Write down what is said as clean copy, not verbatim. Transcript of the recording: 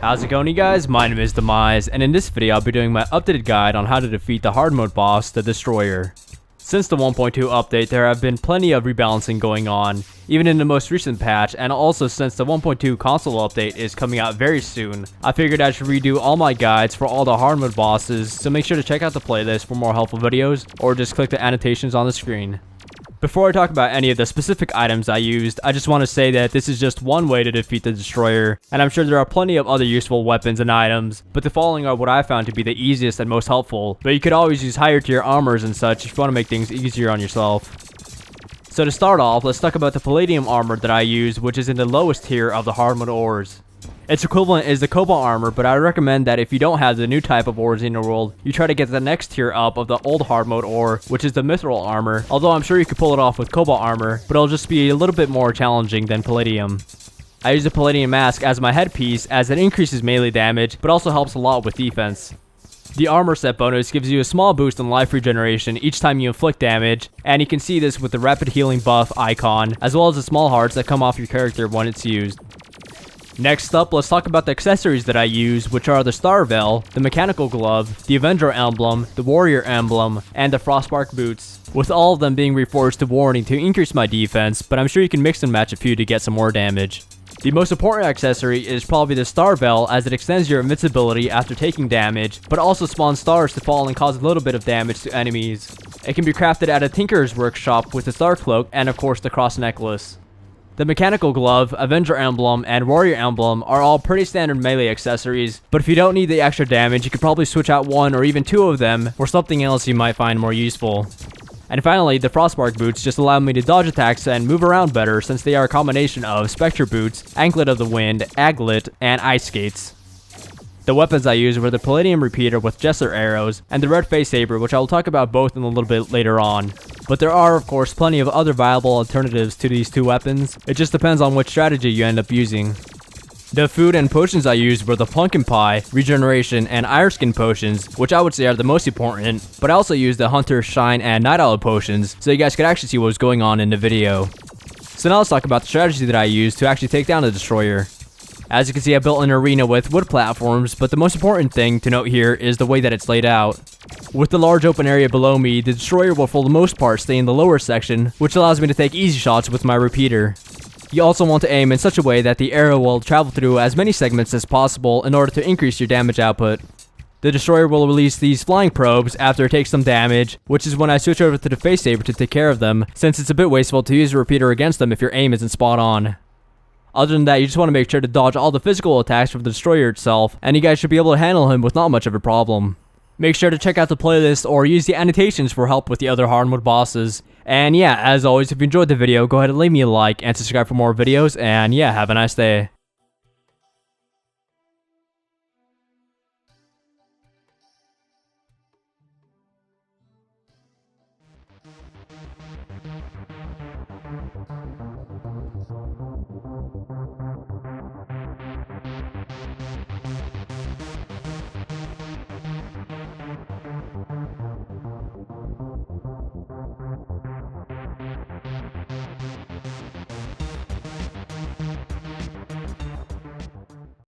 How's it going, you guys? My name is Demize, and in this video I'll be doing my updated guide on how to defeat the hard mode boss, the Destroyer. Since the 1.2 update, there have been plenty of rebalancing going on, even in the most recent patch, and also since the 1.2 console update is coming out very soon, I figured I should redo all my guides for all the hard mode bosses, so make sure to check out the playlist for more helpful videos, or just click the annotations on the screen. Before I talk about any of the specific items I used, I just want to say that this is just one way to defeat the Destroyer, and I'm sure there are plenty of other useful weapons and items, but the following are what I found to be the easiest and most helpful, but you could always use higher tier armors and such if you want to make things easier on yourself. So to start off, let's talk about the Palladium armor that I use, which is in the lowest tier of the hard mode ores. Its equivalent is the Cobalt armor, but I recommend that if you don't have the new type of ores in your world, you try to get the next tier up of the old hard mode ore, which is the Mithril armor, although I'm sure you could pull it off with Cobalt armor, but it'll just be a little bit more challenging than Palladium. I use the Palladium mask as my headpiece as it increases melee damage, but also helps a lot with defense. The armor set bonus gives you a small boost in life regeneration each time you inflict damage, and you can see this with the rapid healing buff icon, as well as the small hearts that come off your character when it's used. Next up, let's talk about the accessories that I use, which are the Star Veil, the Mechanical Glove, the Avenger Emblem, the Warrior Emblem, and the Frostbark Boots, with all of them being reforged to Warning to increase my defense, but I'm sure you can mix and match a few to get some more damage. The most important accessory is probably the Star Veil, as it extends your invincibility after taking damage, but also spawns stars to fall and cause a little bit of damage to enemies. It can be crafted at a Tinker's Workshop with the Star Cloak and of course the Cross Necklace. The Mechanical Glove, Avenger Emblem, and Warrior Emblem are all pretty standard melee accessories, but if you don't need the extra damage, you could probably switch out one or even two of them for something else you might find more useful. And finally, the Frostbark Boots just allow me to dodge attacks and move around better since they are a combination of Spectre Boots, Anklet of the Wind, Aglet, and Ice Skates. The weapons I used were the Palladium Repeater with Jesser Arrows, and the Red Face Saber, which I will talk about both in a little bit later on. But there are, of course, plenty of other viable alternatives to these two weapons. It just depends on which strategy you end up using. The food and potions I used were the Pumpkin Pie, Regeneration, and Iron Skin potions, which I would say are the most important, but I also used the Hunter, Shine, and Night Owl potions, so you guys could actually see what was going on in the video. So now let's talk about the strategy that I used to actually take down the Destroyer. As you can see, I built an arena with wood platforms, but the most important thing to note here is the way that it's laid out. With the large open area below me, the Destroyer will for the most part stay in the lower section, which allows me to take easy shots with my repeater. You also want to aim in such a way that the arrow will travel through as many segments as possible in order to increase your damage output. The Destroyer will release these flying probes after it takes some damage, which is when I switch over to the Face Saber to take care of them, since it's a bit wasteful to use a repeater against them if your aim isn't spot on. Other than that, you just want to make sure to dodge all the physical attacks from the Destroyer itself, and you guys should be able to handle him with not much of a problem. Make sure to check out the playlist or use the annotations for help with the other hard mode bosses. And yeah, as always, if you enjoyed the video, go ahead and leave me a like and subscribe for more videos, and yeah, have a nice day.